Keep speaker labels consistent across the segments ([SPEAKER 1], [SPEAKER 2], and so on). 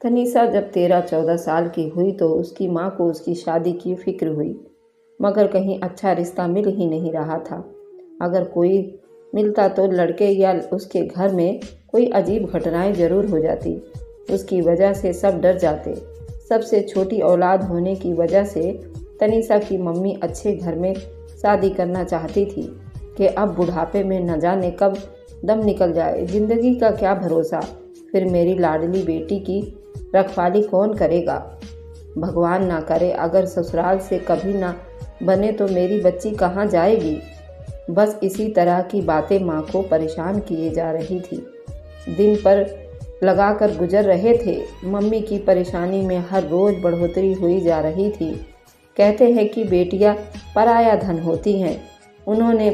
[SPEAKER 1] तनीषा जब 13-14 साल की हुई तो उसकी माँ को उसकी शादी की फिक्र हुई, मगर कहीं अच्छा रिश्ता मिल ही नहीं रहा था। अगर कोई मिलता तो लड़के या उसके घर में कोई अजीब घटनाएं जरूर हो जाती। उसकी वजह से सब डर जाते। सबसे छोटी औलाद होने की वजह से तनीषा की मम्मी अच्छे घर में शादी करना चाहती थी कि अब बुढ़ापे में न जाने कब दम निकल जाए, जिंदगी का क्या भरोसा। फिर मेरी लाडली बेटी की रखवाली कौन करेगा। भगवान ना करे अगर ससुराल से कभी ना बने तो मेरी बच्ची कहाँ जाएगी। बस इसी तरह की बातें माँ को परेशान किए जा रही थी। दिन पर लगाकर गुजर रहे थे। मम्मी की परेशानी में हर रोज बढ़ोतरी हुई जा रही थी। कहते हैं कि बेटियां पराया धन होती हैं, उन्होंने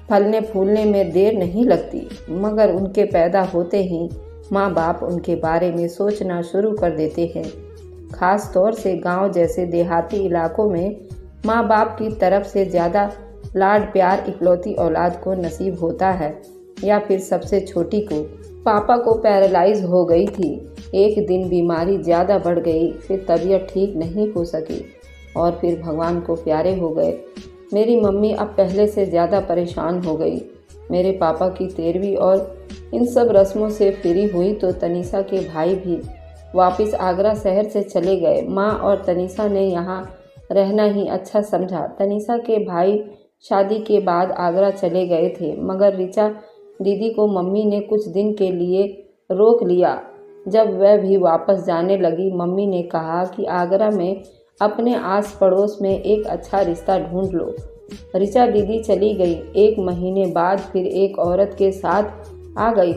[SPEAKER 1] फलने फूलने में देर नहीं लगती, मगर उनके पैदा होते ही माँ बाप उनके बारे में सोचना शुरू कर देते हैं। खास तौर से गांव जैसे देहाती इलाकों में माँ बाप की तरफ से ज़्यादा लाड प्यार इकलौती औलाद को नसीब होता है, या फिर सबसे छोटी को। पापा को पैरालाइज हो गई थी। एक दिन बीमारी ज़्यादा बढ़ गई, फिर तबीयत ठीक नहीं हो सकी और फिर भगवान को प्यारे हो गए। मेरी मम्मी अब पहले से ज़्यादा परेशान हो गई। मेरे पापा की 13वीं और इन सब रस्मों से फ्री हुई तो तनीषा के भाई भी वापस आगरा शहर से चले गए। माँ और तनीषा ने यहाँ रहना ही अच्छा समझा। तनीषा के भाई शादी के बाद आगरा चले गए थे, मगर ऋचा दीदी को मम्मी ने कुछ दिन के लिए रोक लिया। जब वह भी वापस जाने लगी, मम्मी ने कहा कि आगरा में अपने आस पड़ोस में एक अच्छा रिश्ता ढूंढ लो। ऋचा दीदी चली गई। 1 महीने बाद फिर एक औरत के साथ आ गई।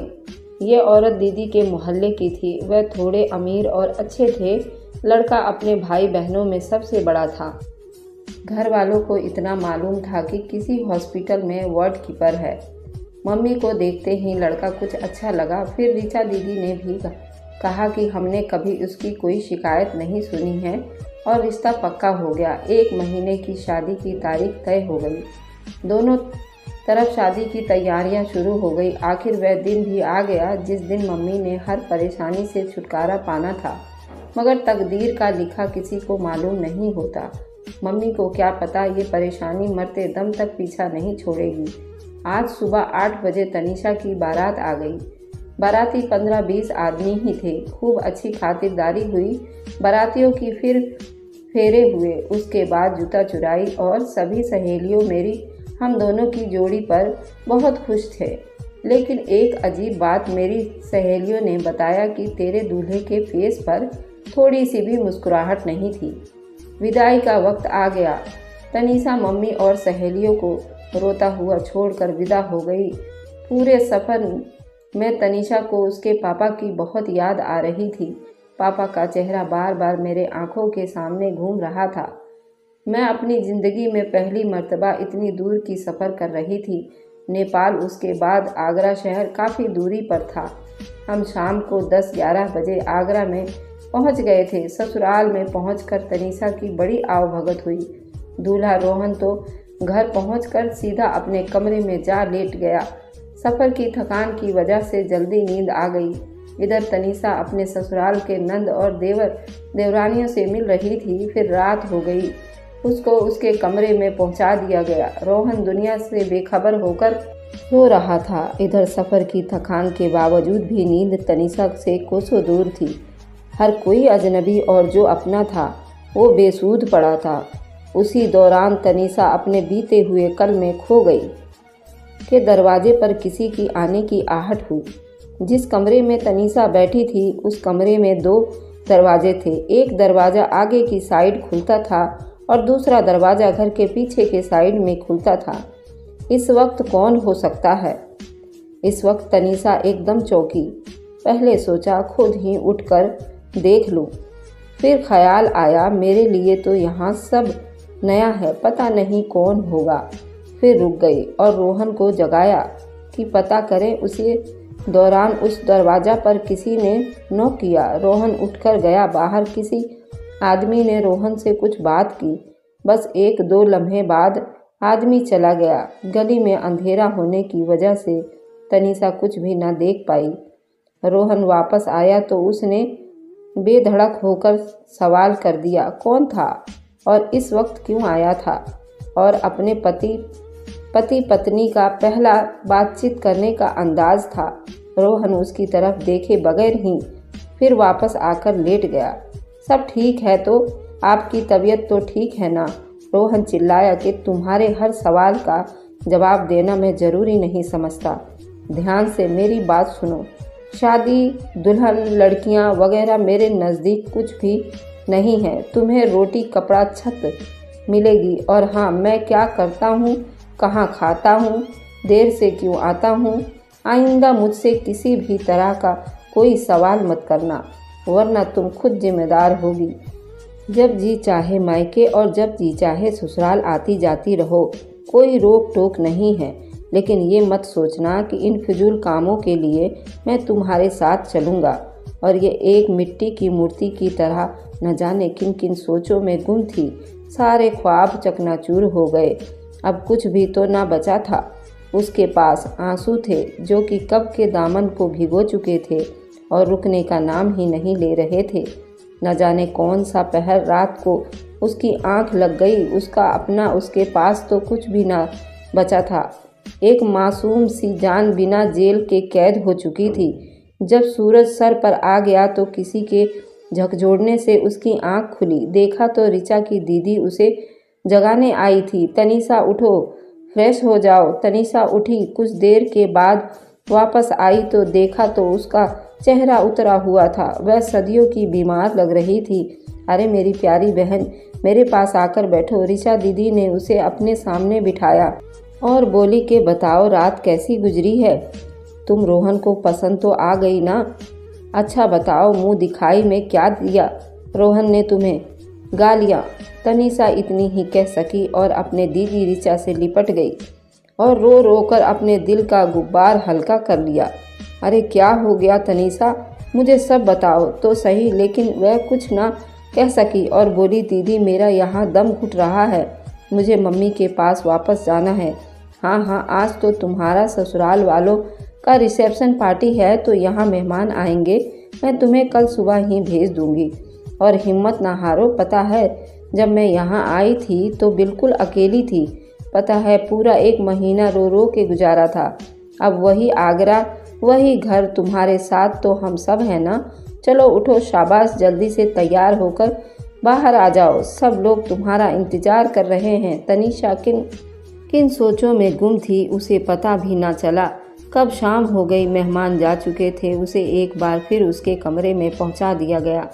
[SPEAKER 1] ये औरत दीदी के मोहल्ले की थी। वह थोड़े अमीर और अच्छे थे। लड़का अपने भाई बहनों में सबसे बड़ा था। घर वालों को इतना मालूम था कि किसी हॉस्पिटल में वार्ड कीपर है। मम्मी को देखते ही लड़का कुछ अच्छा लगा। फिर ऋचा दीदी ने भी कहा कि हमने कभी उसकी कोई शिकायत नहीं सुनी है और रिश्ता पक्का हो गया। 1 महीने की शादी की तारीख तय हो गई। दोनों तरफ शादी की तैयारियां शुरू हो गई। आखिर वह दिन भी आ गया जिस दिन मम्मी ने हर परेशानी से छुटकारा पाना था, मगर तकदीर का लिखा किसी को मालूम नहीं होता। मम्मी को क्या पता ये परेशानी मरते दम तक पीछा नहीं छोड़ेगी। आज सुबह 8 बजे तनीषा की बारात आ गई। बाराती 15-20 आदमी ही थे। खूब अच्छी खातिरदारी हुई बारातियों की। फिर फेरे हुए, उसके बाद जूता चुराई और सभी सहेलियों मेरी हम दोनों की जोड़ी पर बहुत खुश थे। लेकिन एक अजीब बात मेरी सहेलियों ने बताया कि तेरे दूल्हे के फेस पर थोड़ी सी भी मुस्कुराहट नहीं थी। विदाई का वक्त आ गया। तनीषा मम्मी और सहेलियों को रोता हुआ छोड़कर विदा हो गई। पूरे सफ़र में तनीषा को उसके पापा की बहुत याद आ रही थी। पापा का चेहरा बार बार मेरे आंखों के सामने घूम रहा था। मैं अपनी ज़िंदगी में पहली मर्तबा इतनी दूर की सफ़र कर रही थी। नेपाल, उसके बाद आगरा शहर काफ़ी दूरी पर था। हम शाम को 10-11 बजे आगरा में पहुंच गए थे। ससुराल में पहुंचकर तनीषा की बड़ी आवभगत हुई। दूल्हा रोहन तो घर पहुंचकर सीधा अपने कमरे में जा लेट गया। सफ़र की थकान की वजह से जल्दी नींद आ गई। इधर तनीषा अपने ससुराल के नंद और देवर देवरानियों से मिल रही थी। फिर रात हो गई। उसको उसके कमरे में पहुंचा दिया गया। रोहन दुनिया से बेखबर होकर सो रहा था। इधर सफ़र की थकान के बावजूद भी नींद तनीषा से कोसों दूर थी। हर कोई अजनबी और जो अपना था वो बेसूध पड़ा था। उसी दौरान तनीषा अपने बीते हुए कल में खो गई के दरवाजे पर किसी की आने की आहट हुई। जिस कमरे में तनीषा बैठी थी उस कमरे में 2 दरवाजे थे। एक दरवाज़ा आगे की साइड खुलता था और दूसरा दरवाज़ा घर के पीछे के साइड में खुलता था। इस वक्त कौन हो सकता है? इस वक्त तनीषा एकदम चौंकी। पहले सोचा खुद ही उठकर देख लूं, फिर ख्याल आया मेरे लिए तो यहाँ सब नया है, पता नहीं कौन होगा। फिर रुक गई और रोहन को जगाया कि पता करें। उसी दौरान उस दरवाज़ा पर किसी ने नॉक किया। रोहन उठकर गया बाहर। किसी आदमी ने रोहन से कुछ बात की। बस 1-2 लम्हे बाद आदमी चला गया। गली में अंधेरा होने की वजह से तनीषा कुछ भी न देख पाई। रोहन वापस आया तो उसने बेधड़क होकर सवाल कर दिया, कौन था और इस वक्त क्यों आया था? और अपने पति पत्नी का पहला बातचीत करने का अंदाज था। रोहन उसकी तरफ देखे बगैर ही फिर वापस आकर लेट गया। सब ठीक है तो? आपकी तबीयत तो ठीक है ना? रोहन चिल्लाया कि तुम्हारे हर सवाल का जवाब देना मैं ज़रूरी नहीं समझता। ध्यान से मेरी बात सुनो। शादी, दुल्हन, लड़कियां वगैरह मेरे नज़दीक कुछ भी नहीं है। तुम्हें रोटी, कपड़ा, छत मिलेगी। और हाँ, मैं क्या करता हूँ, कहाँ खाता हूँ, देर से क्यों आता हूँ, आइंदा मुझसे किसी भी तरह का कोई सवाल मत करना, वरना तुम खुद जिम्मेदार होगी। जब जी चाहे मायके और जब जी चाहे ससुराल आती जाती रहो, कोई रोक टोक नहीं है। लेकिन ये मत सोचना कि इन फिजूल कामों के लिए मैं तुम्हारे साथ चलूँगा। और ये एक मिट्टी की मूर्ति की तरह न जाने किन किन सोचों में गुम थी। सारे ख्वाब चकनाचूर हो गए। अब कुछ भी तो ना बचा था। उसके पास आंसू थे जो कि कब के दामन को भिगो चुके थे और रुकने का नाम ही नहीं ले रहे थे। न जाने कौन सा पहर रात को उसकी आंख लग गई। उसका अपना उसके पास तो कुछ भी ना बचा था। एक मासूम सी जान बिना जेल के कैद हो चुकी थी। जब सूरज सर पर आ गया तो किसी के झकझोरने से उसकी आंख खुली। देखा तो ऋचा की दीदी उसे जगाने आई थी। तनीषा उठो, फ्रेश हो जाओ। तनीषा उठी। कुछ देर के बाद वापस आई तो देखा तो उसका चेहरा उतरा हुआ था। वह सदियों की बीमार लग रही थी। अरे मेरी प्यारी बहन, मेरे पास आकर बैठो। ऋचा दीदी ने उसे अपने सामने बिठाया और बोली कि बताओ रात कैसी गुजरी है? तुम रोहन को पसंद तो आ गई ना? अच्छा बताओ, मुंह दिखाई में क्या दिया रोहन ने तुम्हें? गालियाँ। तनीषा इतनी ही कह सकी और अपने दीदी ऋचा से लिपट गई और रो रो कर अपने दिल का गुब्बार हल्का कर लिया। अरे क्या हो गया तनीषा, मुझे सब बताओ तो सही। लेकिन वह कुछ ना कह सकी और बोली, दीदी मेरा यहाँ दम घुट रहा है, मुझे मम्मी के पास वापस जाना है। हाँ, आज तो तुम्हारा ससुराल वालों का रिसेप्शन पार्टी है तो यहाँ मेहमान आएंगे। मैं तुम्हें कल सुबह ही भेज दूँगी। और हिम्मत ना हारो। पता है जब मैं यहाँ आई थी तो बिल्कुल अकेली थी। पता है पूरा 1 महीना रो रो के गुजारा था। अब वही आगरा, वही घर तुम्हारे साथ तो हम सब हैं ना। चलो उठो, शाबाश, जल्दी से तैयार होकर बाहर आ जाओ। सब लोग तुम्हारा इंतज़ार कर रहे हैं। तनीषा किन सोचों में गुम थी, उसे पता भी ना चला। कब शाम हो गई, मेहमान जा चुके थे। उसे एक बार फिर उसके कमरे में पहुंचा दिया गया।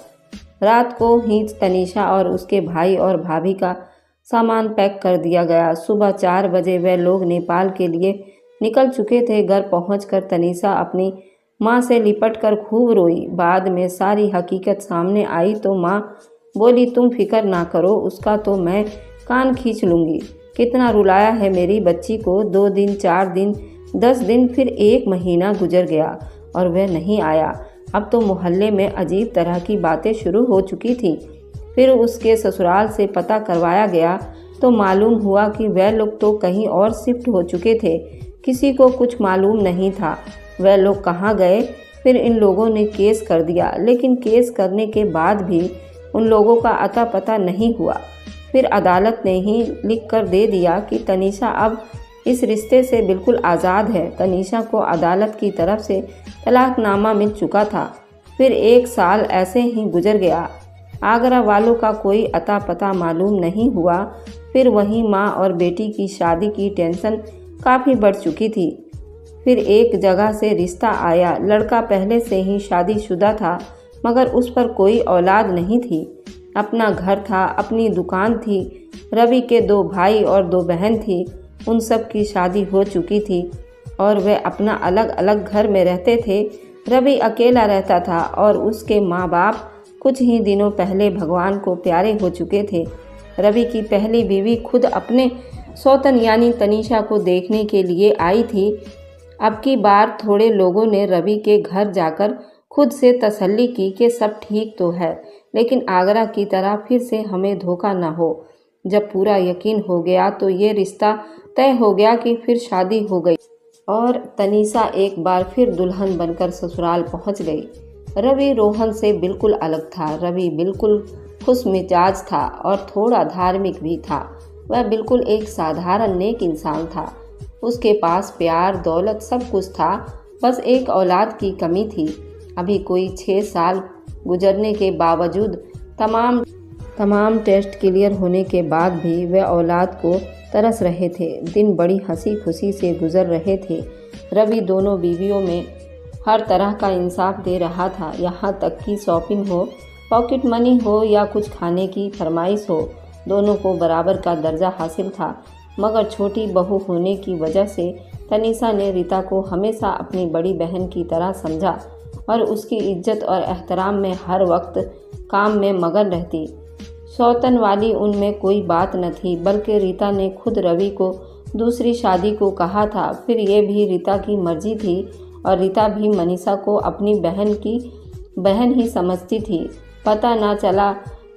[SPEAKER 1] रात को ही तनीषा और उसके भाई और भाभी का सामान पैक कर दिया गया। सुबह 4 बजे वे लोग नेपाल के लिए निकल चुके थे। घर पहुंचकर तनीषा अपनी माँ से लिपटकर खूब रोई। बाद में सारी हकीकत सामने आई तो माँ बोली, तुम फिक्र ना करो, उसका तो मैं कान खींच लूँगी। कितना रुलाया है मेरी बच्ची को। 2 दिन, 4 दिन, 10 दिन, फिर 1 महीना गुजर गया और वह नहीं आया। अब तो मोहल्ले में अजीब तरह की बातें शुरू हो चुकी थी। फिर उसके ससुराल से पता करवाया गया तो मालूम हुआ कि वह लोग तो कहीं और शिफ्ट हो चुके थे। किसी को कुछ मालूम नहीं था वह लोग कहाँ गए। फिर इन लोगों ने केस कर दिया, लेकिन केस करने के बाद भी उन लोगों का अता पता नहीं हुआ। फिर अदालत ने ही लिख कर दे दिया कि तनीषा अब इस रिश्ते से बिल्कुल आज़ाद है। तनीषा को अदालत की तरफ से तलाकनामा मिल चुका था। फिर 1 साल ऐसे ही गुजर गया। आगरा वालों का कोई अता पता मालूम नहीं हुआ। फिर वहीं माँ और बेटी की शादी की टेंशन काफ़ी बढ़ चुकी थी। फिर एक जगह से रिश्ता आया। लड़का पहले से ही शादीशुदा था, मगर उस पर कोई औलाद नहीं थी। अपना घर था, अपनी दुकान थी। रवि के 2 भाई और 2 बहन थी। उन सब की शादी हो चुकी थी और वे अपना अलग अलग घर में रहते थे। रवि अकेला रहता था और उसके माँ बाप कुछ ही दिनों पहले भगवान को प्यारे हो चुके थे। रवि की पहली बीवी खुद अपने सौतन यानी तनीषा को देखने के लिए आई थी। अब की बार थोड़े लोगों ने रवि के घर जाकर खुद से तसल्ली की कि सब ठीक तो है, लेकिन आगरा की तरह फिर से हमें धोखा न हो। जब पूरा यकीन हो गया तो ये रिश्ता तय हो गया कि फिर शादी हो गई और तनीषा एक बार फिर दुल्हन बनकर ससुराल पहुंच गई। रवि रोहन से बिल्कुल अलग था। रवि बिल्कुल खुश मिजाज था और थोड़ा धार्मिक भी था। वह बिल्कुल एक साधारण नेक इंसान था। उसके पास प्यार दौलत सब कुछ था, बस एक औलाद की कमी थी। अभी कोई 6 साल गुजरने के बावजूद तमाम टेस्ट क्लियर होने के बाद भी वे औलाद को तरस रहे थे। दिन बड़ी हंसी खुशी से गुजर रहे थे। रवि दोनों बीवियों में हर तरह का इंसाफ दे रहा था, यहाँ तक कि शॉपिंग हो, पॉकेट मनी हो या कुछ खाने की फरमाइश हो, दोनों को बराबर का दर्जा हासिल था। मगर छोटी बहू होने की वजह से तनीषा ने रीता को हमेशा अपनी बड़ी बहन की तरह समझा और उसकी इज्जत और एहतराम में हर वक्त काम में मगन रहती। सौतन वाली उनमें कोई बात न थी, बल्कि रीता ने खुद रवि को दूसरी शादी को कहा था। फिर ये भी रीता की मर्जी थी और रीता भी मनीषा को अपनी बहन ही समझती थी। पता ना चला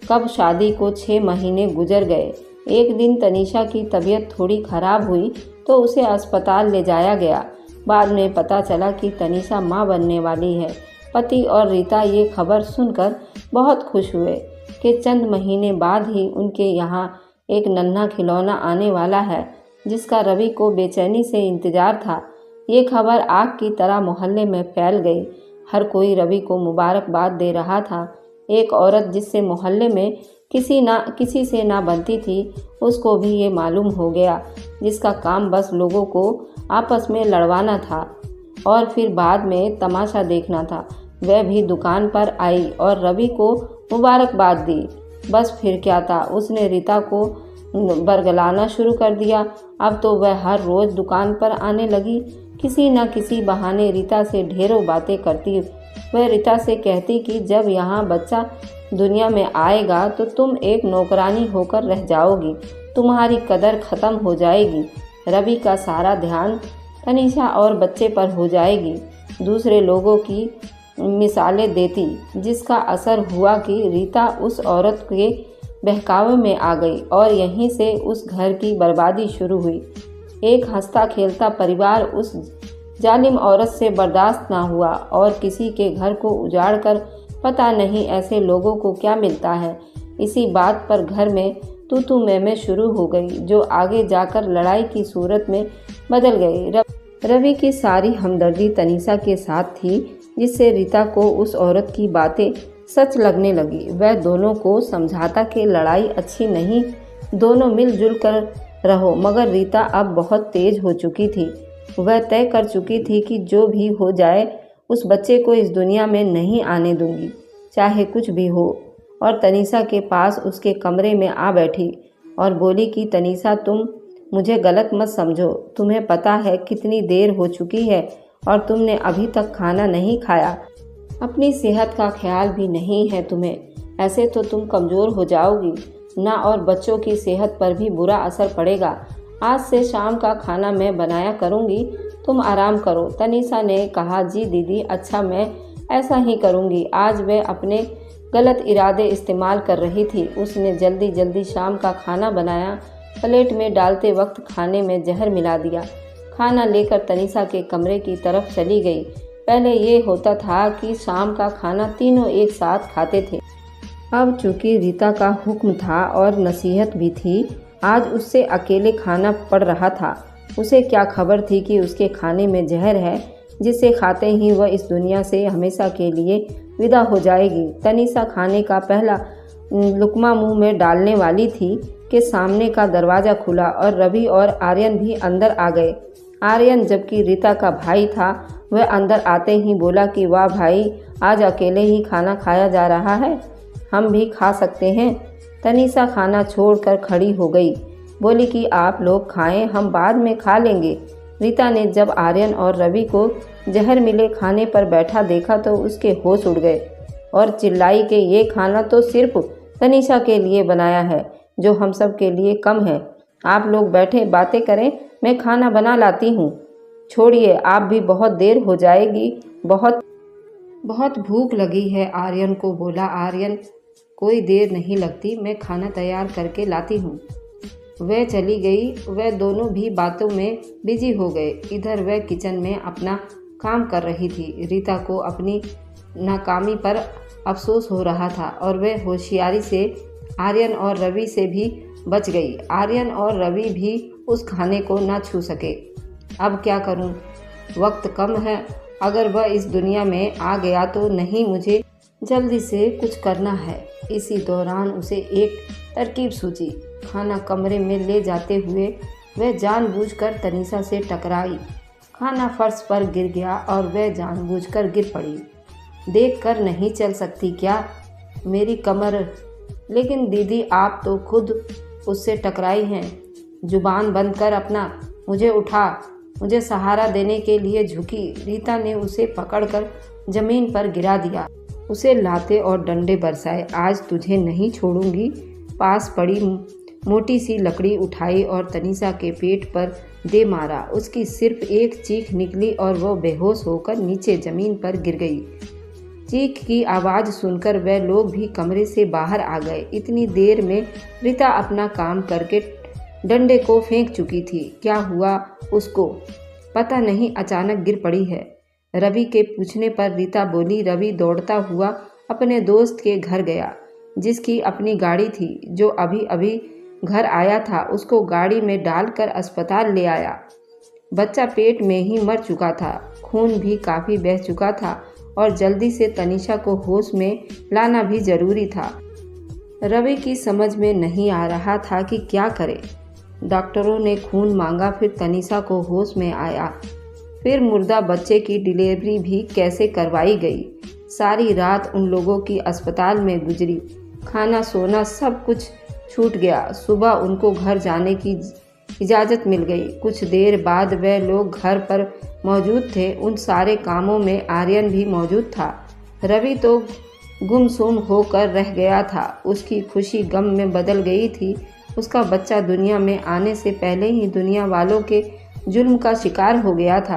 [SPEAKER 1] कब शादी को 6 महीने गुजर गए। एक दिन तनीषा की तबीयत थोड़ी खराब हुई तो उसे अस्पताल ले जाया गया। बाद में पता चला कि तनीषा मां बनने वाली है। पति और रीता ये खबर सुनकर बहुत खुश हुए कि चंद महीने बाद ही उनके यहाँ एक नन्हा खिलौना आने वाला है, जिसका रवि को बेचैनी से इंतजार था। ये खबर आग की तरह मोहल्ले में फैल गई। हर कोई रवि को मुबारकबाद दे रहा था। एक औरत जिससे मोहल्ले में किसी से ना बनती थी, उसको भी ये मालूम हो गया, जिसका काम बस लोगों को आपस में लड़वाना था और फिर बाद में तमाशा देखना था, वह भी दुकान पर आई और रवि को मुबारकबाद दी। बस फिर क्या था, उसने रीता को बरगलाना शुरू कर दिया। अब तो वह हर रोज़ दुकान पर आने लगी। किसी न किसी बहाने रीता से ढेरों बातें करती। वह रीता से कहती कि जब यहाँ बच्चा दुनिया में आएगा तो तुम एक नौकरानी होकर रह जाओगी, तुम्हारी कदर ख़त्म हो जाएगी, रवि का सारा ध्यान तनीषा और बच्चे पर हो जाएगी। दूसरे लोगों की मिसालें देती, जिसका असर हुआ कि रीता उस औरत के बहकावे में आ गई और यहीं से उस घर की बर्बादी शुरू हुई। एक हंसता खेलता परिवार उस जालिम औरत से बर्दाश्त ना हुआ और किसी के घर को उजाड़कर पता नहीं ऐसे लोगों को क्या मिलता है। इसी बात पर घर में तू मैं शुरू हो गई, जो आगे जाकर लड़ाई की सूरत में बदल गई। रवि की सारी हमदर्दी तनीषा के साथ थी, जिससे रीता को उस औरत की बातें सच लगने लगी। वह दोनों को समझाता कि लड़ाई अच्छी नहीं, दोनों मिलजुल कर रहो। मगर रीता अब बहुत तेज हो चुकी थी। वह तय कर चुकी थी कि जो भी हो जाए उस बच्चे को इस दुनिया में नहीं आने दूंगी, चाहे कुछ भी हो। और तनीषा के पास उसके कमरे में आ बैठी और बोली कि तनीषा, तुम मुझे गलत मत समझो, तुम्हें पता है कितनी देर हो चुकी है और तुमने अभी तक खाना नहीं खाया, अपनी सेहत का ख्याल भी नहीं है तुम्हें। ऐसे तो तुम कमज़ोर हो जाओगी ना और बच्चों की सेहत पर भी बुरा असर पड़ेगा। आज से शाम का खाना मैं बनाया करूँगी, तुम आराम करो। तनीषा ने कहा, जी दीदी, अच्छा मैं ऐसा ही करूँगी। आज वह अपने गलत इरादे इस्तेमाल कर रही थी। उसने जल्दी जल्दी शाम का खाना बनाया। प्लेट में डालते वक्त खाने में जहर मिला दिया। खाना लेकर तनीषा के कमरे की तरफ चली गई। पहले ये होता था कि शाम का खाना तीनों एक साथ खाते थे। अब चूंकि रीता का हुक्म था और नसीहत भी थी, आज उससे अकेले खाना पड़ रहा था। उसे क्या खबर थी कि उसके खाने में जहर है, जिसे खाते ही वह इस दुनिया से हमेशा के लिए विदा हो जाएगी। तनीषा खाने का पहला लुकमा मुंह में डालने वाली थी कि सामने का दरवाज़ा खुला और रवि और आर्यन भी अंदर आ गए। आर्यन, जबकि रीता का भाई था, वह अंदर आते ही बोला कि वाह भाई, आज अकेले ही खाना खाया जा रहा है, हम भी खा सकते हैं। तनीषा खाना छोड़कर खड़ी हो गई, बोली कि आप लोग खाएं, हम बाद में खा लेंगे। रीता ने जब आर्यन और रवि को जहर मिले खाने पर बैठा देखा तो उसके होश उड़ गए और चिल्लाई कि ये खाना तो सिर्फ तनीषा के लिए बनाया है, जो हम सब के लिए कम है। आप लोग बैठे बातें करें, मैं खाना बना लाती हूँ। छोड़िए, आप भी बहुत देर हो जाएगी, बहुत भूख लगी है, आर्यन को बोला। आर्यन, कोई देर नहीं लगती, मैं खाना तैयार करके लाती हूँ। वह चली गई। वह दोनों भी बातों में बिजी हो गए। इधर वह किचन में अपना काम कर रही थी। रीता को अपनी नाकामी पर अफसोस हो रहा था और वह होशियारी से आर्यन और रवि से भी बच गई। आर्यन और रवि भी उस खाने को न छू सके। अब क्या करूं? वक्त कम है। अगर वह इस दुनिया में आ गया तो नहीं, मुझे जल्दी से कुछ करना है। इसी दौरान उसे एक तरकीब सूझी। खाना कमरे में ले जाते हुए वह जानबूझकर तनीषा से टकराई। खाना फर्श पर गिर गया और वह जानबूझकर गिर पड़ी। देख कर नहीं चल सकती क्या? मेरी कमर। लेकिन दीदी, आप तो खुद उससे टकराई हैं। जुबान बंद कर अपना। मुझे उठा। मुझे सहारा देने के लिए झुकी। रीता ने उसे पकड़कर जमीन पर गिरा दिया। उसे लाते और डंडे बरसाए। आज तुझे नहीं छोड़ूंगी। पास पड़ी मोटी सी लकड़ी उठाई और तनीषा के पेट पर दे मारा। उसकी सिर्फ एक चीख निकली और वो बेहोश होकर नीचे जमीन पर गिर गई। चीख की आवाज़ सुनकर वह लोग भी कमरे से बाहर आ गए। इतनी देर में रीता अपना काम करके डंडे को फेंक चुकी थी। क्या हुआ उसको पता नहीं, अचानक गिर पड़ी है। रवि के पूछने पर रीता बोली, रवि दौड़ता हुआ अपने दोस्त के घर गया, जिसकी अपनी गाड़ी थी। जो अभी अभी घर आया था, उसको गाड़ी में डालकर अस्पताल ले आया। बच्चा पेट में ही मर चुका था। खून भी काफ़ी बह चुका था और जल्दी से तनीषा को होश में लाना भी ज़रूरी था। रवि की समझ में नहीं आ रहा था कि क्या करे। डॉक्टरों ने खून मांगा, फिर तनीषा को होश में आया। फिर मुर्दा बच्चे की डिलीवरी भी कैसे करवाई गई। सारी रात उन लोगों की अस्पताल में गुजरी। खाना सोना सब कुछ छूट गया। सुबह उनको घर जाने की इजाज़त मिल गई। कुछ देर बाद वह लोग घर पर मौजूद थे। उन सारे कामों में आर्यन भी मौजूद था। रवि तो गुमसुम होकर रह गया था। उसकी खुशी गम में बदल गई थी। उसका बच्चा दुनिया में आने से पहले ही दुनिया वालों के जुल्म का शिकार हो गया था।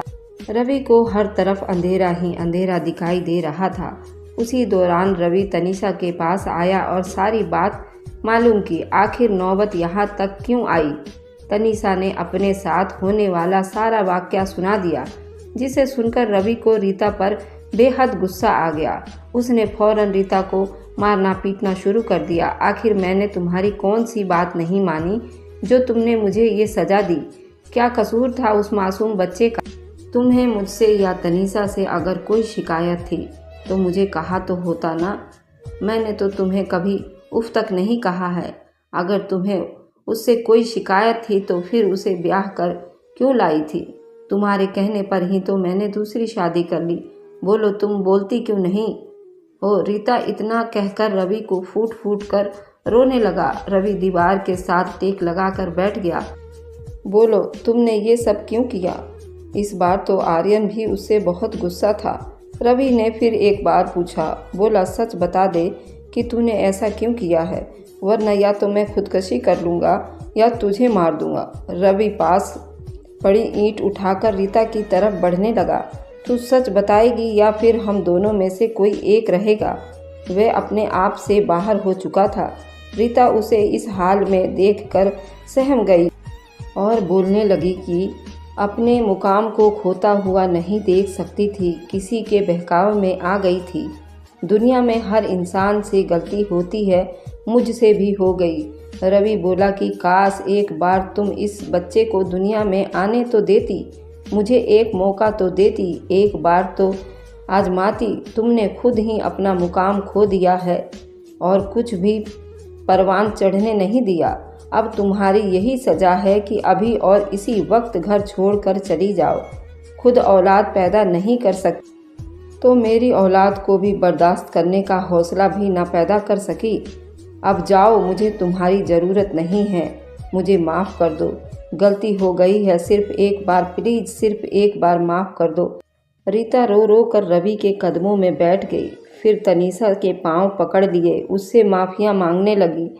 [SPEAKER 1] रवि को हर तरफ अंधेरा ही अंधेरा दिखाई दे रहा था। उसी दौरान रवि तनीषा के पास आया और सारी बात मालूम की। आखिर नौबत यहाँ तक क्यों आई? तनीषा ने अपने साथ होने वाला सारा वाकया सुना दिया, जिसे सुनकर रवि को रीता पर बेहद गुस्सा आ गया। उसने फौरन रीता को मारना पीटना शुरू कर दिया। आखिर मैंने तुम्हारी कौन सी बात नहीं मानी जो तुमने मुझे ये सज़ा दी? क्या कसूर था उस मासूम बच्चे का? तुम्हें मुझसे या तनीषा से अगर कोई शिकायत थी तो मुझे कहा तो होता ना। मैंने तो तुम्हें कभी उफ तक नहीं कहा है। अगर तुम्हें उससे कोई शिकायत थी तो फिर उसे ब्याह कर क्यों लाई थी? तुम्हारे कहने पर ही तो मैंने दूसरी शादी कर ली। बोलो, तुम बोलती क्यों नहीं हो? रीता इतना कहकर रवि को फूट फूट कर रोने लगा। रवि दीवार के साथ टेक लगाकर बैठ गया। बोलो, तुमने ये सब क्यों किया? इस बार तो आर्यन भी उससे बहुत गुस्सा था। रवि ने फिर एक बार पूछा। बोला, सच बता दे कि तूने ऐसा क्यों किया है, वरना या तो मैं खुदकशी कर लूँगा या तुझे मार दूँगा। रवि पास पड़ी ईंट उठाकर रीता की तरफ बढ़ने लगा। तू सच बताएगी या फिर हम दोनों में से कोई एक रहेगा? वह अपने आप से बाहर हो चुका था। रीता उसे इस हाल में देखकर सहम गई और बोलने लगी कि अपने मुकाम को खोता हुआ नहीं देख सकती थी। किसी के बहकाव में आ गई थी। दुनिया में हर इंसान से गलती होती है, मुझसे भी हो गई। रवि बोला कि काश एक बार तुम इस बच्चे को दुनिया में आने तो देती, मुझे एक मौका तो देती, एक बार तो आजमाती। तुमने खुद ही अपना मुकाम खो दिया है और कुछ भी परवान चढ़ने नहीं दिया। अब तुम्हारी यही सज़ा है कि अभी और इसी वक्त घर छोड़कर चली जाओ। खुद औलाद पैदा नहीं कर सकती तो मेरी औलाद को भी बर्दाश्त करने का हौसला भी ना पैदा कर सकी। अब जाओ, मुझे तुम्हारी ज़रूरत नहीं है। मुझे माफ़ कर दो, गलती हो गई है। सिर्फ एक बार, प्लीज़ सिर्फ एक बार माफ़ कर दो। रीता रो रो कर रवि के कदमों में बैठ गई। फिर तनीषा के पांव पकड़ लिए, उससे माफ़ियाँ मांगने लगी।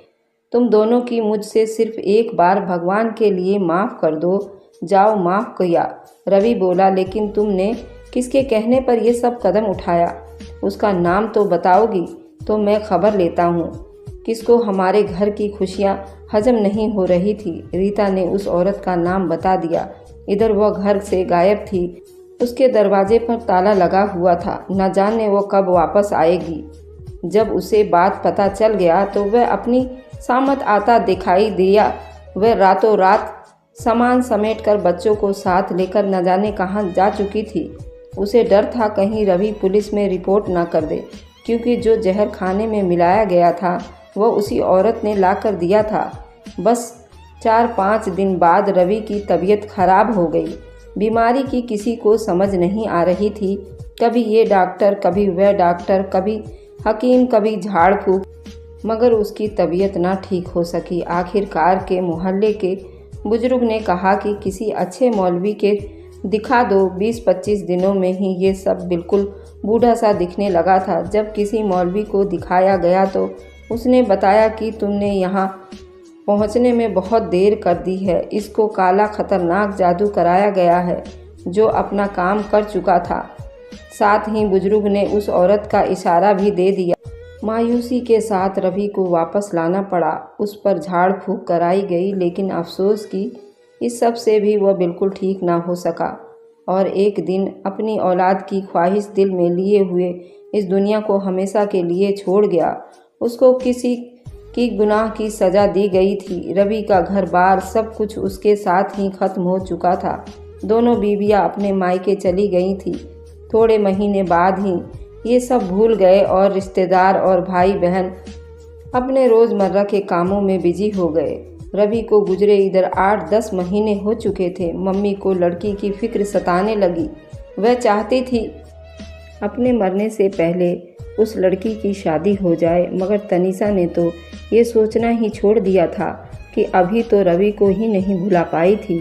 [SPEAKER 1] तुम दोनों की मुझसे सिर्फ एक बार भगवान के लिए माफ़ कर दो। जाओ, माफ़ किया। रवि बोला, लेकिन तुमने किसके कहने पर यह सब कदम उठाया? उसका नाम तो बताओगी तो मैं खबर लेता हूँ। किसको हमारे घर की खुशियाँ हजम नहीं हो रही थी। रीता ने उस औरत का नाम बता दिया। इधर वह घर से गायब थी। उसके दरवाजे पर ताला लगा हुआ था। न जाने वो कब वापस आएगी। जब उसे बात पता चल गया तो वह अपनी सामत आता दिखाई दिया। वह रातों रात सामान समेटकर बच्चों को साथ लेकर न जाने कहाँ जा चुकी थी। उसे डर था कहीं रवि पुलिस में रिपोर्ट न कर दे, क्योंकि जो जहर खाने में मिलाया गया था वह उसी औरत ने लाकर दिया था। बस 4-5 दिन बाद रवि की तबीयत खराब हो गई। बीमारी की किसी को समझ नहीं आ रही थी। कभी ये डॉक्टर, कभी वह डॉक्टर, कभी हकीम, कभी झाड़ फूक, मगर उसकी तबीयत ना ठीक हो सकी। आखिरकार के मोहल्ले के बुजुर्ग ने कहा कि किसी अच्छे मौलवी के दिखा दो। 20-25 दिनों में ही ये सब बिल्कुल बूढ़ा सा दिखने लगा था। जब किसी मौलवी को दिखाया गया तो उसने बताया कि तुमने यहाँ पहुँचने में बहुत देर कर दी है। इसको काला खतरनाक जादू कराया गया है जो अपना काम कर चुका था। साथ ही बुजुर्ग ने उस औरत का इशारा भी दे दिया। मायूसी के साथ रवि को वापस लाना पड़ा। उस पर झाड़ फूक कराई गई, लेकिन अफसोस कि इस सब से भी वह बिल्कुल ठीक ना हो सका और एक दिन अपनी औलाद की ख्वाहिश दिल में लिए हुए इस दुनिया को हमेशा के लिए छोड़ गया। उसको किसी की गुनाह की सज़ा दी गई थी। रवि का घर बार सब कुछ उसके साथ ही खत्म हो चुका था। दोनों बीवियां अपने मायके चली गई थी। थोड़े महीने बाद ही ये सब भूल गए और रिश्तेदार और भाई बहन अपने रोज़मर्रा के कामों में बिजी हो गए। रवि को गुजरे इधर 8-10 महीने हो चुके थे। मम्मी को लड़की की फिक्र सताने लगी। वह चाहती थी अपने मरने से पहले उस लड़की की शादी हो जाए, मगर तनीषा ने तो ये सोचना ही छोड़ दिया था कि अभी तो रवि को ही नहीं भुला पाई थी।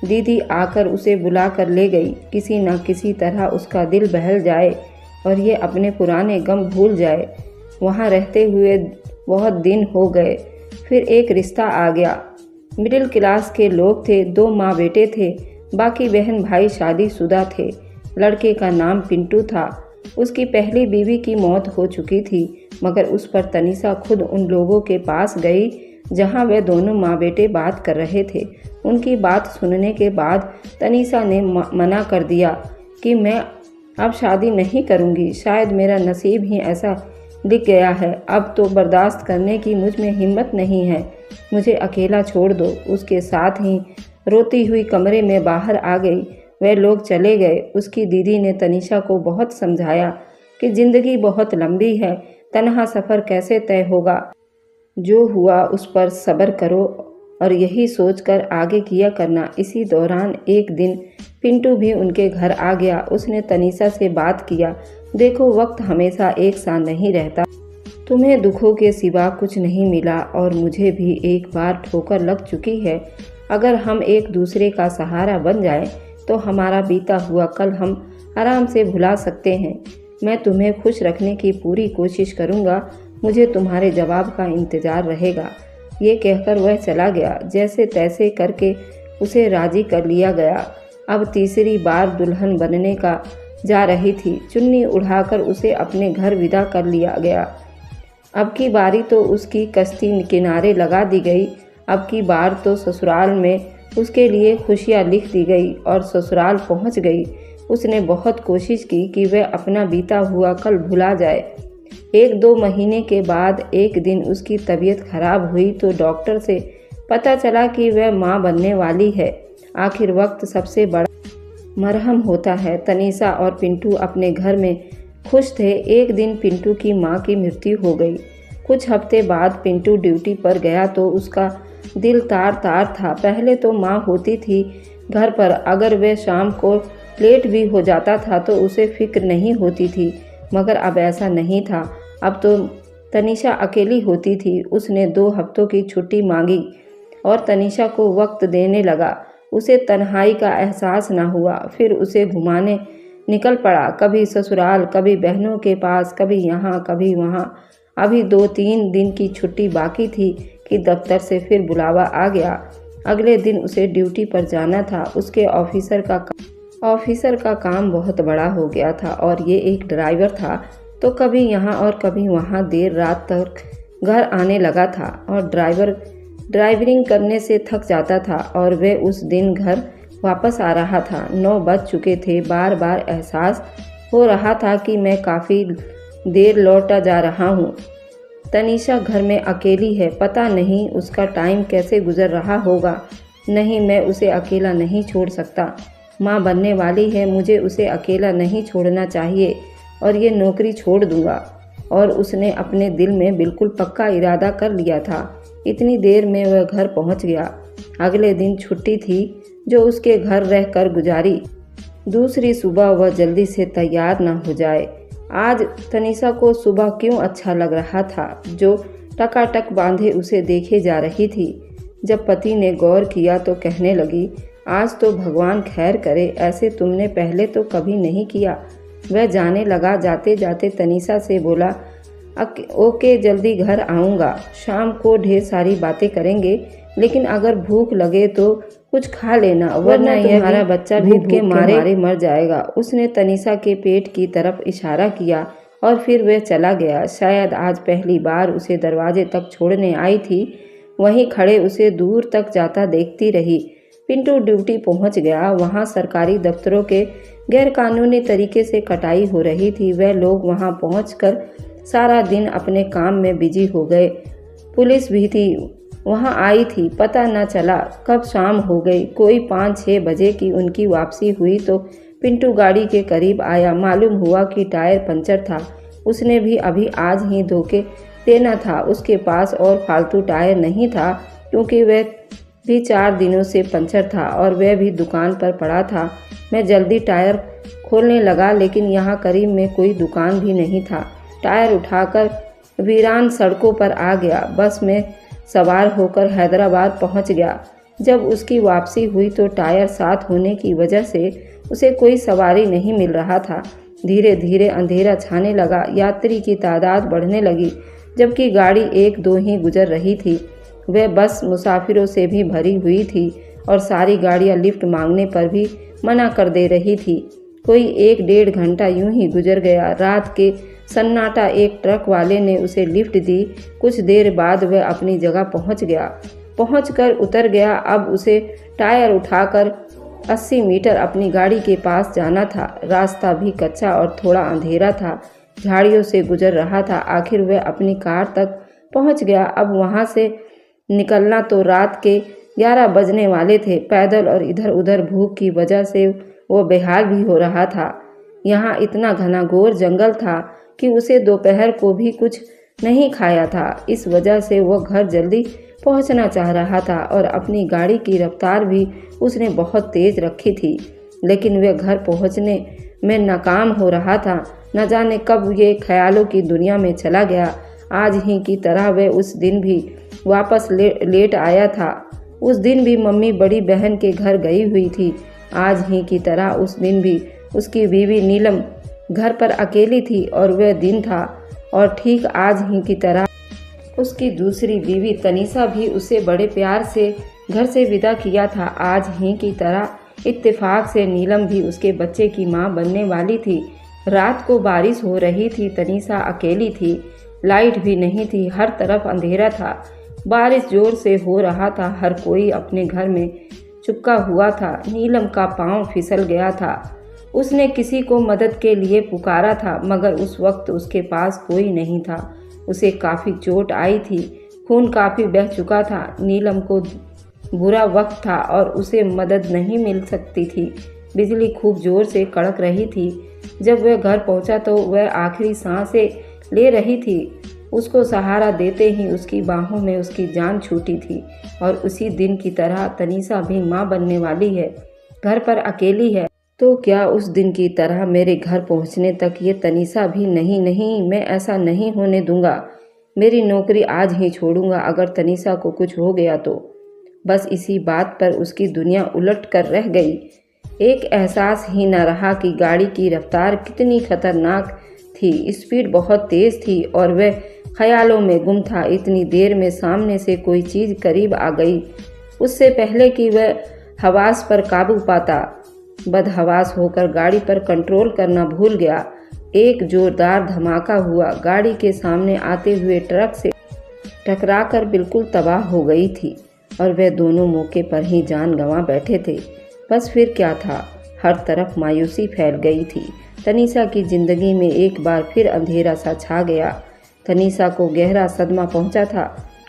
[SPEAKER 1] दीदी आकर उसे बुला कर ले गई। किसी न किसी तरह उसका दिल बहल जाए और ये अपने पुराने गम भूल जाए। वहाँ रहते हुए बहुत दिन हो गए। फिर एक रिश्ता आ गया। मिडिल क्लास के लोग थे। 2 माँ बेटे थे। बाकी बहन भाई शादीशुदा थे। लड़के का नाम पिंटू था। उसकी पहली बीवी की मौत हो चुकी थी, मगर उस पर तनीषा खुद उन लोगों के पास गई जहाँ वे दोनों माँ बेटे बात कर रहे थे। उनकी बात सुनने के बाद तनीषा ने मना कर दिया कि मैं अब शादी नहीं करूँगी। शायद मेरा नसीब ही ऐसा लिख गया है। अब तो बर्दाश्त करने की मुझ में हिम्मत नहीं है। मुझे अकेला छोड़ दो। उसके साथ ही रोती हुई कमरे में बाहर आ गई। वे लोग चले गए। उसकी दीदी ने तनीषा को बहुत समझाया कि ज़िंदगी बहुत लंबी है, तन्हा सफ़र कैसे तय होगा। जो हुआ उस पर सब्र करो और यही सोचकर आगे किया करना। इसी दौरान एक दिन पिंटू भी उनके घर आ गया। उसने तनीषा से बात किया, देखो वक्त हमेशा एक सा नहीं रहता। तुम्हें दुखों के सिवा कुछ नहीं मिला और मुझे भी एक बार ठोकर लग चुकी है। अगर हम एक दूसरे का सहारा बन जाए तो हमारा बीता हुआ कल हम आराम से भुला सकते हैं। मैं तुम्हें खुश रखने की पूरी कोशिश करूँगा। मुझे तुम्हारे जवाब का इंतज़ार रहेगा। ये कहकर वह चला गया। जैसे तैसे करके उसे राज़ी कर लिया गया। अब तीसरी बार दुल्हन बनने का जा रही थी। चुन्नी उड़ाकर उसे अपने घर विदा कर लिया गया। अब की बारी तो उसकी कश्ती किनारे लगा दी गई। अब की बार तो ससुराल में उसके लिए खुशियाँ लिख दी गई और ससुराल पहुंच गई। उसने बहुत कोशिश की कि वह अपना बीता हुआ कल भुला जाए। 1-2 महीने के बाद एक दिन उसकी तबीयत खराब हुई तो डॉक्टर से पता चला कि वह माँ बनने वाली है। आखिर वक्त सबसे बड़ा मरहम होता है। तनीषा और पिंटू अपने घर में खुश थे। एक दिन पिंटू की माँ की मृत्यु हो गई। कुछ हफ्ते बाद पिंटू ड्यूटी पर गया तो उसका दिल तार तार था। पहले तो माँ होती थी घर पर, अगर वह शाम को लेट भी हो जाता था तो उसे फिक्र नहीं होती थी, मगर अब ऐसा नहीं था। अब तो तनीषा अकेली होती थी। उसने 2 हफ्तों की छुट्टी मांगी और तनीषा को वक्त देने लगा। उसे तन्हाई का एहसास न हुआ। फिर उसे घुमाने निकल पड़ा, कभी ससुराल, कभी बहनों के पास, कभी यहाँ कभी वहाँ। अभी 2-3 दिन की छुट्टी बाकी थी कि दफ्तर से फिर बुलावा आ गया। अगले दिन उसे ड्यूटी पर जाना था। उसके ऑफिसर का काम बहुत बड़ा हो गया था और ये एक ड्राइवर था, तो कभी यहाँ और कभी वहाँ देर रात तक घर आने लगा था और ड्राइवरिंग करने से थक जाता था और वे उस दिन घर वापस आ रहा था। 9 बज चुके थे। बार बार एहसास हो रहा था कि मैं काफ़ी देर लौटा जा रहा हूँ। तनीषा घर में अकेली है, पता नहीं उसका टाइम कैसे गुजर रहा होगा। नहीं, मैं उसे अकेला नहीं छोड़ सकता। माँ बनने वाली है, मुझे उसे अकेला नहीं छोड़ना चाहिए और ये नौकरी छोड़ दूँगा। और उसने अपने दिल में बिल्कुल पक्का इरादा कर लिया था। इतनी देर में वह घर पहुँच गया। अगले दिन छुट्टी थी जो उसके घर रहकर गुजारी। दूसरी सुबह वह जल्दी से तैयार न हो जाए। आज तनीषा को सुबह क्यों अच्छा लग रहा था, जो टकाटक बांधे उसे देखे जा रही थी। जब पति ने गौर किया तो कहने लगी, आज तो भगवान खैर करे, ऐसे तुमने पहले तो कभी नहीं किया। वह जाने लगा। जाते जाते तनीषा से बोला, ओके, जल्दी घर आऊँगा। शाम को ढेर सारी बातें करेंगे, लेकिन अगर भूख लगे तो कुछ खा लेना, वरना तुम्हारा बच्चा भी भूख के मारे मर जाएगा। उसने तनीषा के पेट की तरफ इशारा किया और फिर वह चला गया। शायद आज पहली बार उसे दरवाजे तक छोड़ने आई थी। वहीं खड़े उसे दूर तक जाता देखती रही। पिंटू ड्यूटी पहुंच गया। वहां सरकारी दफ्तरों के गैरकानूनी तरीके से कटाई हो रही थी। वह लोग वहां पहुंचकर सारा दिन अपने काम में बिजी हो गए। पुलिस भी थी, वहां आई थी। पता न चला कब शाम हो गई। कोई 5-6 बजे की उनकी वापसी हुई तो पिंटू गाड़ी के करीब आया। मालूम हुआ कि टायर पंचर था। उसने भी अभी आज ही धोके देना था। उसके पास और फालतू टायर नहीं था, क्योंकि वह भी 4 दिनों से पंचर था और वह भी दुकान पर पड़ा था। मैं जल्दी टायर खोलने लगा, लेकिन यहाँ करीब में कोई दुकान भी नहीं था। टायर उठाकर वीरान सड़कों पर आ गया। बस में सवार होकर हैदराबाद पहुँच गया। जब उसकी वापसी हुई तो टायर साथ होने की वजह से उसे कोई सवारी नहीं मिल रहा था। धीरे धीरे अंधेरा छाने लगा। यात्री की तादाद बढ़ने लगी, जबकि गाड़ी 1-2 ही गुजर रही थी। वह बस मुसाफिरों से भी भरी हुई थी और सारी गाड़ियां लिफ्ट मांगने पर भी मना कर दे रही थी। कोई 1-1.5 घंटा यूं ही गुजर गया। रात के सन्नाटा। एक ट्रक वाले ने उसे लिफ्ट दी। कुछ देर बाद वह अपनी जगह पहुंच गया। पहुंचकर उतर गया। अब उसे टायर उठाकर 80 मीटर अपनी गाड़ी के पास जाना था। रास्ता भी कच्चा और थोड़ा अंधेरा था, झाड़ियों से गुजर रहा था। आखिर वह अपनी कार तक पहुंच गया। अब वहां से निकलना तो रात के 11 बजने वाले थे। पैदल और इधर उधर भूख की वजह से वो बेहाल भी हो रहा था। यहाँ इतना घना-घोर जंगल था कि उसे दोपहर को भी कुछ नहीं खाया था। इस वजह से वह घर जल्दी पहुंचना चाह रहा था और अपनी गाड़ी की रफ्तार भी उसने बहुत तेज रखी थी। लेकिन वह घर पहुंचने में नाकाम हो रहा था। न जाने कब ये ख्यालों की दुनिया में चला गया। आज ही की तरह वह उस दिन भी वापस लेट आया था। उस दिन भी मम्मी बड़ी बहन के घर गई हुई थी। आज ही की तरह उस दिन भी उसकी बीवी नीलम घर पर अकेली थी और वह दिन था। और ठीक आज ही की तरह उसकी दूसरी बीवी तनीषा भी उसे बड़े प्यार से घर से विदा किया था। आज ही की तरह इत्तेफाक से नीलम भी उसके बच्चे की मां बनने वाली थी। रात को बारिश हो रही थी। तनीषा अकेली थी। लाइट भी नहीं थी। हर तरफ अंधेरा था। बारिश जोर से हो रहा था। हर कोई अपने घर में चुपका हुआ था। नीलम का पांव फिसल गया था। उसने किसी को मदद के लिए पुकारा था, मगर उस वक्त उसके पास कोई नहीं था। उसे काफ़ी चोट आई थी। खून काफ़ी बह चुका था। नीलम को बुरा वक्त था और उसे मदद नहीं मिल सकती थी। बिजली खूब जोर से कड़क रही थी। जब वह घर पहुंचा तो वह आखिरी सांसें ले रही थी। उसको सहारा देते ही उसकी बाहों में उसकी जान छूटी थी। और उसी दिन की तरह तनीषा भी माँ बनने वाली है, घर पर अकेली है। तो क्या उस दिन की तरह मेरे घर पहुंचने तक ये तनीषा भी नहीं, मैं ऐसा नहीं होने दूंगा। मेरी नौकरी आज ही छोड़ूंगा अगर तनीषा को कुछ हो गया तो। बस इसी बात पर उसकी दुनिया उलट कर रह गई। एक एहसास ही न रहा कि गाड़ी की रफ्तार कितनी खतरनाक थी। स्पीड बहुत तेज थी और वह ख्यालों में गुम था। इतनी देर में सामने से कोई चीज़ करीब आ गई। उससे पहले कि वह हवास पर काबू पाता, बदहवास होकर गाड़ी पर कंट्रोल करना भूल गया। एक जोरदार धमाका हुआ। गाड़ी के सामने आते हुए ट्रक से टकराकर बिल्कुल तबाह हो गई थी और वह दोनों मौके पर ही जान गंवा बैठे थे। बस फिर क्या था, हर तरफ मायूसी फैल गई थी। तनीषा की जिंदगी में एक बार फिर अंधेरा सा छा गया। तनीषा को गहरा सदमा पहुंचा था।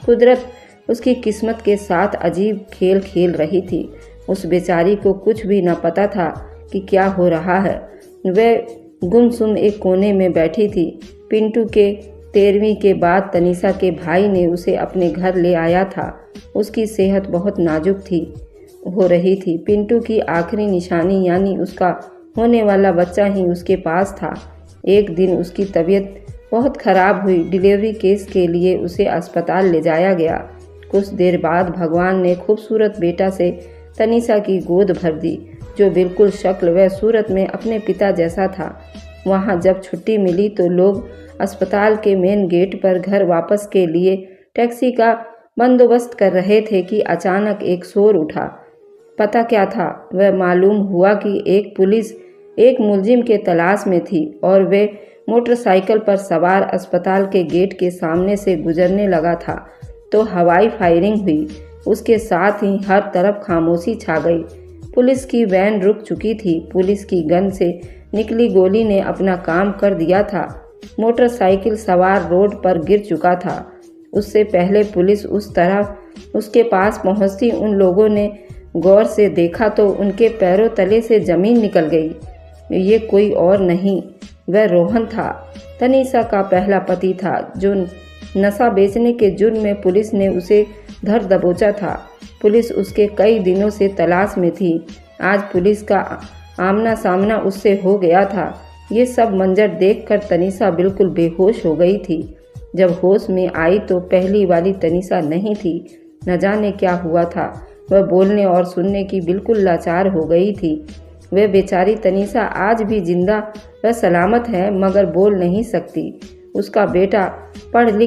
[SPEAKER 1] कुदरत उसकी किस्मत के साथ अजीब खेल खेल रही थी। उस बेचारी को कुछ भी न पता था कि क्या हो रहा है। वह गुमसुम एक कोने में बैठी थी। पिंटू के 13वीं के बाद तनीषा के भाई ने उसे अपने घर ले आया था। उसकी सेहत बहुत नाजुक हो रही थी। पिंटू की आखिरी निशानी यानी उसका होने वाला बच्चा ही उसके पास था। एक दिन उसकी तबीयत बहुत खराब हुई। डिलीवरी केस के लिए उसे अस्पताल ले जाया गया। कुछ देर बाद भगवान ने खूबसूरत बेटा से तनीषा की गोद भर दी, जो बिल्कुल शक्ल व सूरत में अपने पिता जैसा था। वहाँ जब छुट्टी मिली तो लोग अस्पताल के मेन गेट पर घर वापस के लिए टैक्सी का बंदोबस्त कर रहे थे कि अचानक एक शोर उठा। पता क्या था? वह मालूम हुआ कि एक पुलिस एक मुलजिम के तलाश में थी और वे मोटरसाइकिल पर सवार अस्पताल के गेट के सामने से गुजरने लगा था तो हवाई फायरिंग हुई। उसके साथ ही हर तरफ खामोशी छा गई। पुलिस की वैन रुक चुकी थी। पुलिस की गन से निकली गोली ने अपना काम कर दिया था। मोटरसाइकिल सवार रोड पर गिर चुका था। उससे पहले पुलिस उस तरफ उसके पास पहुंचती, उन लोगों ने गौर से देखा तो उनके पैरों तले से जमीन निकल गई। ये कोई और नहीं, वह रोहन था, तनीषा का पहला पति था, जो नशा बेचने के जुर्म में पुलिस ने उसे धर दबोचा था। पुलिस उसके कई दिनों से तलाश में थी। आज पुलिस का आमना सामना उससे हो गया था। ये सब मंजर देखकर तनीषा बिल्कुल बेहोश हो गई थी। जब होश में आई तो पहली वाली तनीषा नहीं थी। न जाने क्या हुआ था। वह बोलने और सुनने की बिल्कुल लाचार हो गई थी। वह बेचारी तनीषा आज भी जिंदा व सलामत है, मगर बोल नहीं सकती। उसका बेटा पढ़ लिख